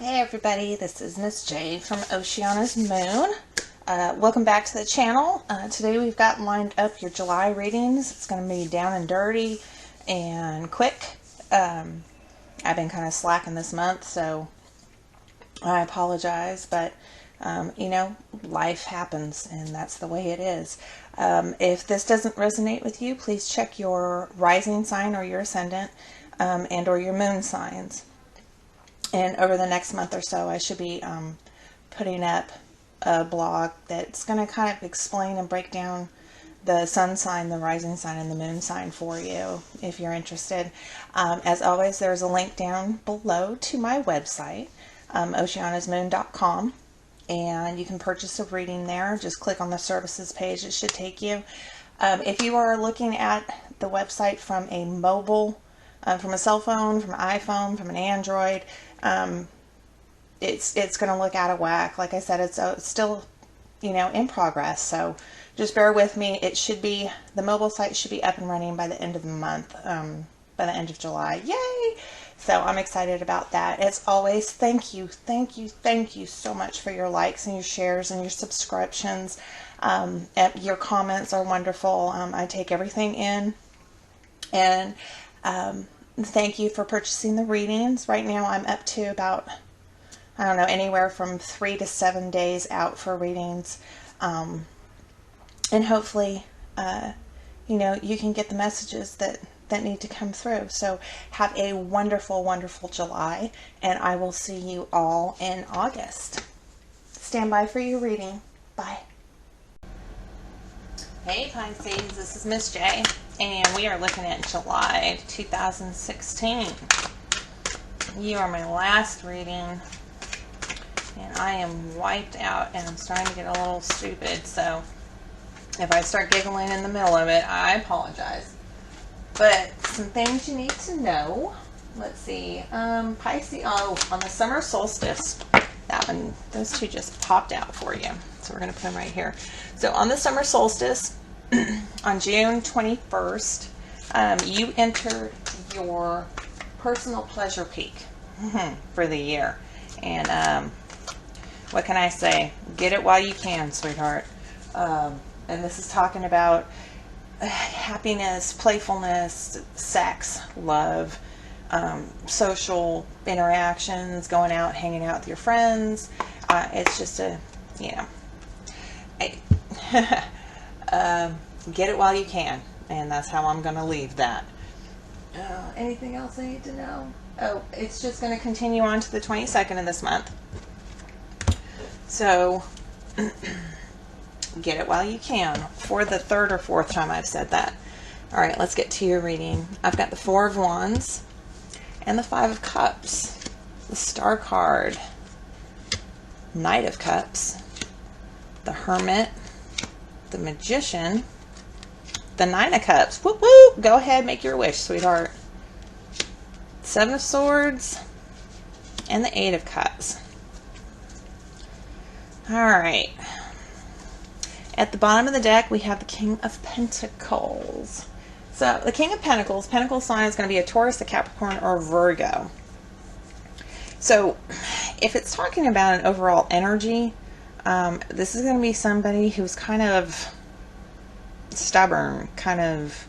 Hey everybody, this is Miss J from Oceana's Moon. Welcome back to the channel. Today we've got lined up your July readings. It's going to be down and dirty and quick. I've been kind of slacking this month, so I apologize, but you know, life happens and that's the way it is. If this doesn't resonate with you, please check your rising sign or your ascendant and or your moon signs. And over the next month or so, I should be putting up a blog that's going to kind of explain and break down the sun sign, the rising sign, and the moon sign for you, if you're interested. As always, there's a link down below to my website, oceanasmoon.com, and you can purchase a reading there. Just click on the services page. It should take you. If you are looking at the website from a mobile, from a cell phone, from an iPhone, from an Android, it's going to look out of whack. Like I said, it's still, you know, in progress. So just bear with me. It should be, the mobile site should be up and running by the end of the month, by the end of July. Yay! So I'm excited about that. As always, thank you so much for your likes and your shares and your subscriptions. Your comments are wonderful. I take everything in, and thank you for purchasing the readings. Right now I'm up to about, I don't know, anywhere from 3 to 7 days out for readings. And hopefully, you know, you can get the messages that need to come through. So have a wonderful, wonderful July, and I will see you all in August. Stand by for your reading. Bye. Hey Pisces, this is Miss J, and we are looking at July 2016. You are my last reading, and I am wiped out, and I'm starting to get a little stupid, so if I start giggling in the middle of it, I apologize. But some things you need to know. Let's see, Pisces, on the summer solstice, that one, those two just popped out for you. So we're going to put them right here. So on the summer solstice, on June 21st, you enter your personal pleasure peak for the year. And what can I say? Get it while you can, sweetheart. And this is talking about happiness, playfulness, sex, love, social interactions, going out, hanging out with your friends. It's just a, you know, get it while you can, and that's how I'm going to leave that. Anything else I need to know? Oh, it's just going to continue on to the 22nd of this month. So get it while you can, for the third or fourth time I've said that. All right, let's get to your reading. I've got the Four of Wands and the Five of Cups, the Star card, Knight of Cups, the Hermit, the Magician, the Nine of Cups. Whoop whoop! Go ahead, make your wish, sweetheart. Seven of Swords and the Eight of Cups. All right. At the bottom of the deck, we have the King of Pentacles. So the King of Pentacles, Pentacle sign is going to be a Taurus, a Capricorn, or a Virgo. So if it's talking about an overall energy, this is going to be somebody who's kind of stubborn, kind of,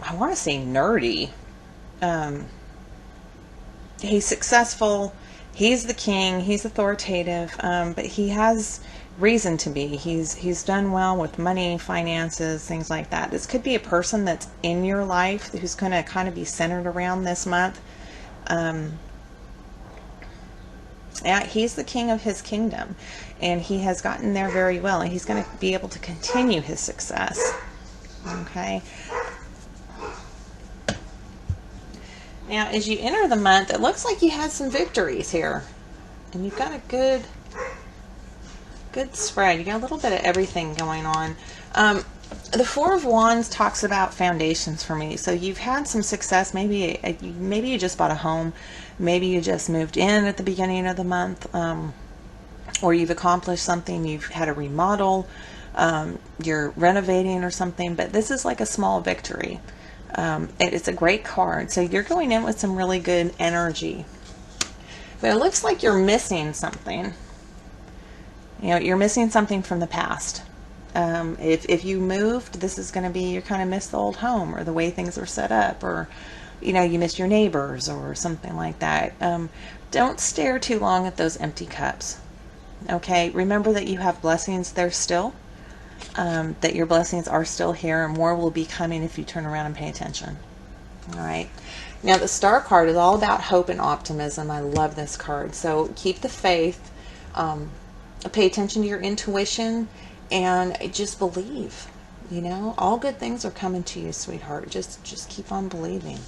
I want to say nerdy. He's successful. He's the king. He's authoritative, but he has reason to be. He's done well with money, finances, things like that. This could be a person that's in your life who's going to kind of be centered around this month. Yeah, he's the king of his kingdom, and he has gotten there very well, and he's going to be able to continue his success. Okay. Now, as you enter the month, it looks like you had some victories here, and you've got a good spread. You got a little bit of everything going on. The Four of Wands talks about foundations for me. So you've had some success. Maybe you just bought a home. Maybe you just moved in at the beginning of the month, or you've accomplished something. You've had a remodel. You're renovating or something. But this is like a small victory. It's a great card. So you're going in with some really good energy. But it looks like you're missing something. You know, you're missing something from the past. If you moved, this is going to be, you kind of miss the old home or the way things are set up, or, you know, you miss your neighbors or something like that. Don't stare too long at those empty cups. Okay, remember that you have blessings there still, that your blessings are still here, and more will be coming if you turn around and pay attention. All right. Now the Star card is all about hope and optimism. I love this card. So keep the faith, pay attention to your intuition, and just believe. You know, all good things are coming to you, sweetheart. Just keep on believing.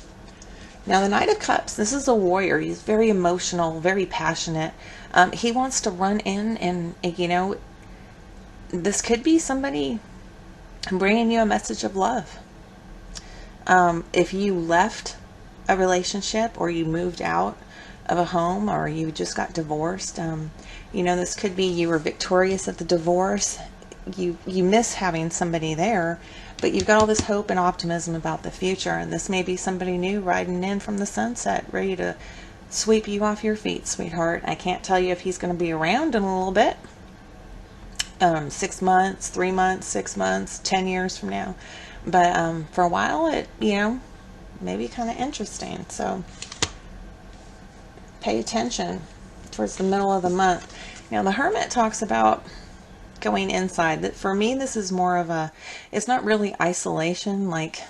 Now the Knight of Cups, this is a warrior. He's very emotional, very passionate. He wants to run in and, you know, this could be somebody bringing you a message of love. If you left a relationship, or you moved out of a home, or you just got divorced, you know, this could be you were victorious at the divorce. You miss having somebody there, but you've got all this hope and optimism about the future, and this may be somebody new riding in from the sunset, ready to sweep you off your feet, sweetheart. I can't tell you if he's going to be around in a little bit. 6 months, 3 months, 6 months, 10 years from now. But for a while, it, you know, may be kind of interesting. So pay attention towards the middle of the month. Now the Hermit talks about going inside. That for me, this is more of a, it's not really isolation, like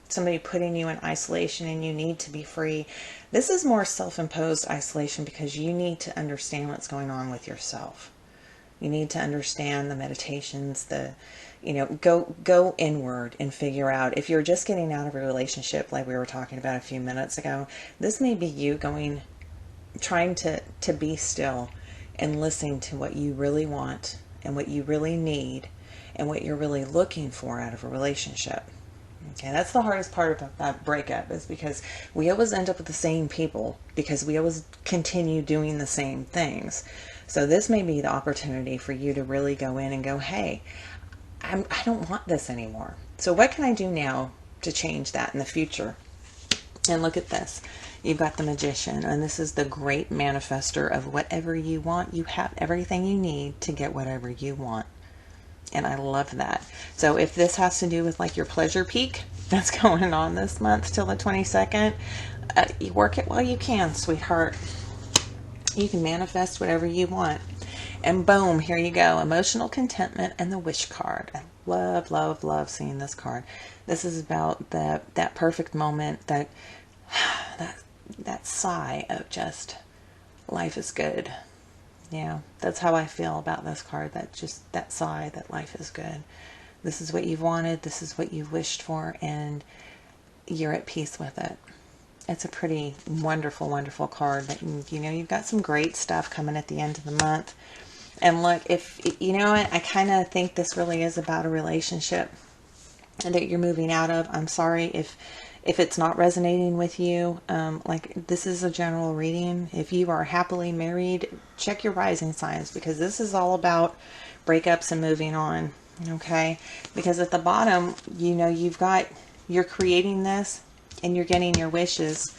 somebody putting you in isolation and you need to be free. This is more self-imposed isolation, because you need to understand what's going on with yourself. You need to understand the meditations, the, you know, go inward and figure out. If you're just getting out of a relationship, like we were talking about a few minutes ago, this may be you trying to be still and listening to what you really want and what you really need and what you're really looking for out of a relationship. Okay, that's the hardest part about that breakup, is because we always end up with the same people, because we always continue doing the same things. So this may be the opportunity for you to really go in and go, hey, I don't want this anymore. So what can I do now to change that in the future? And look at this. You've got the Magician, and this is the great manifester of whatever you want. You have everything you need to get whatever you want. And I love that. So if this has to do with like your pleasure peak that's going on this month till the 22nd, you work it while you can, sweetheart. You can manifest whatever you want. And boom, here you go. Emotional contentment and the Wish card. I love, love, love seeing this card. This is about that perfect moment, that sigh of just, life is good. Yeah, that's how I feel about this card. That sigh that life is good. This is what you've wanted. This is what you've wished for, and you're at peace with it. It's a pretty wonderful, wonderful card. That, you know, you've got some great stuff coming at the end of the month. And look, if you know what, I kind of think this really is about a relationship that you're moving out of. I'm sorry if it's not resonating with you. Like, this is a general reading. If you are happily married, check your rising signs, because this is all about breakups and moving on. Okay, because at the bottom, you know, you're creating this and you're getting your wishes.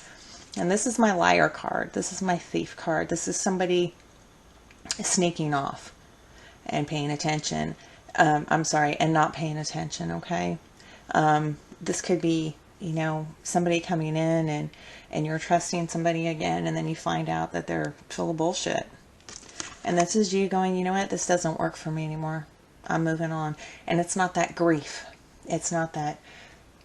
And this is my Liar card. This is my Thief card. This is somebody sneaking off and paying attention. I'm sorry, and not paying attention. Okay, this could be, you know, somebody coming in and you're trusting somebody again, and then you find out that they're full of bullshit. And this is you going, you know what, this doesn't work for me anymore. I'm moving on. And it's not that grief. It's not that,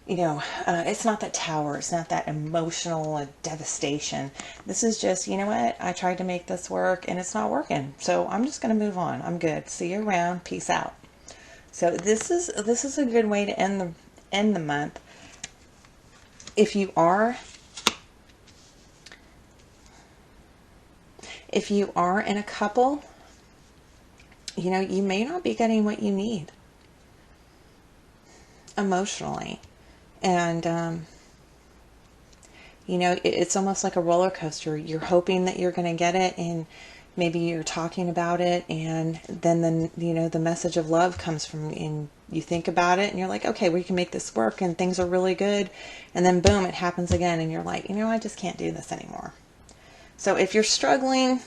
you know, it's not that tower. It's not that emotional devastation. This is just, you know what, I tried to make this work and it's not working. So I'm just going to move on. I'm good. See you around. Peace out. So this is a good way to end the month. If you are in a couple, you know, you may not be getting what you need emotionally. And, you know, it's almost like a roller coaster. You're hoping that you're going to get it, and maybe you're talking about it, and then you know, the message of love comes from, and you think about it and you're like, okay, we can make this work, and things are really good. And then boom, it happens again, and you're like, you know, I just can't do this anymore. So if you're struggling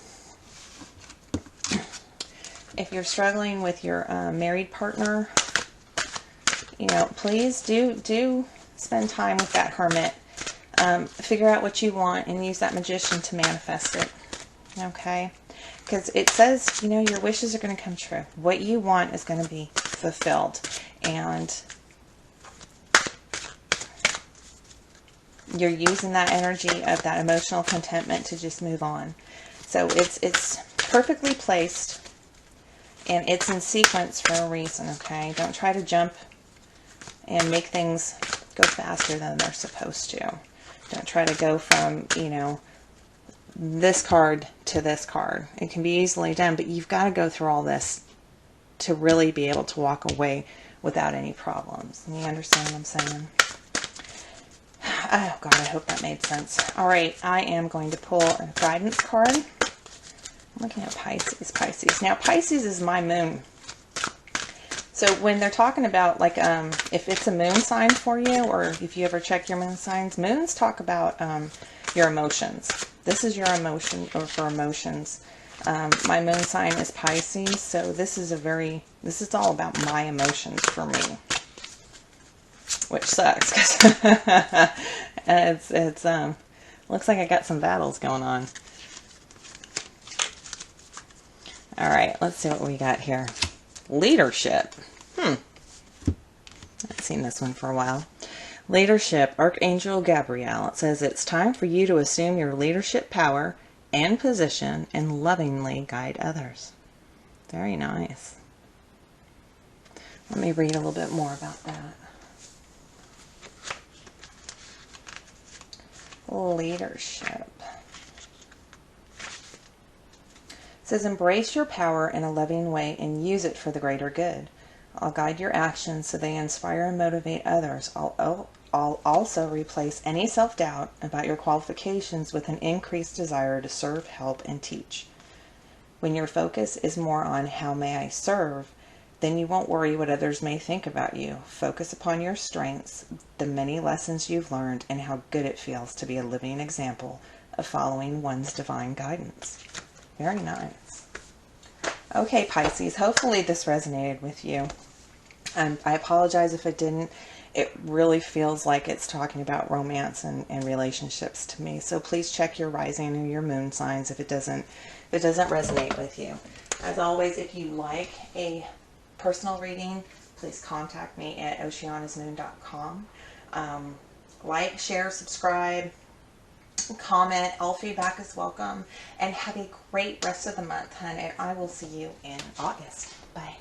with your married partner, you know, please do spend time with that Hermit. Figure out what you want and use that Magician to manifest it. Okay? Because it says, you know, your wishes are going to come true. What you want is going to be fulfilled. And you're using that energy of that emotional contentment to just move on. So it's perfectly placed, and it's in sequence for a reason, okay? Don't try to jump and make things go faster than they're supposed to. Don't try to go from, you know, this card to this card. It can be easily done, but you've got to go through all this to really be able to walk away without any problems. You understand what I'm saying? Oh, God, I hope that made sense. All right, I am going to pull a guidance card. I'm looking at Pisces. Now, Pisces is my moon. So when they're talking about, like, if it's a moon sign for you, or if you ever check your moon signs, moons talk about your emotions. This is your emotion, or for emotions. My moon sign is Pisces, so this is all about my emotions for me. Which sucks, because it's looks like I got some battles going on. All right, let's see what we got here. Leadership. I've seen this one for a while. Leadership, Archangel Gabriel. It says it's time for you to assume your leadership power and position and lovingly guide others. Very nice. Let me read a little bit more about that. Leadership. It says, embrace your power in a loving way and use it for the greater good. I'll guide your actions so they inspire and motivate others. I'll also replace any self-doubt about your qualifications with an increased desire to serve, help, and teach. When your focus is more on how may I serve, then you won't worry what others may think about you. Focus upon your strengths, the many lessons you've learned, and how good it feels to be a living example of following one's divine guidance. Very nice. Okay, Pisces, hopefully this resonated with you. I apologize if it didn't. It really feels like it's talking about romance and relationships to me. So please check your rising or your moon signs if it doesn't resonate with you. As always, if you like a personal reading, please contact me at oceanasmoon.com. Like, share, subscribe, comment. All feedback is welcome. And have a great rest of the month, hon. And I will see you in August. Bye.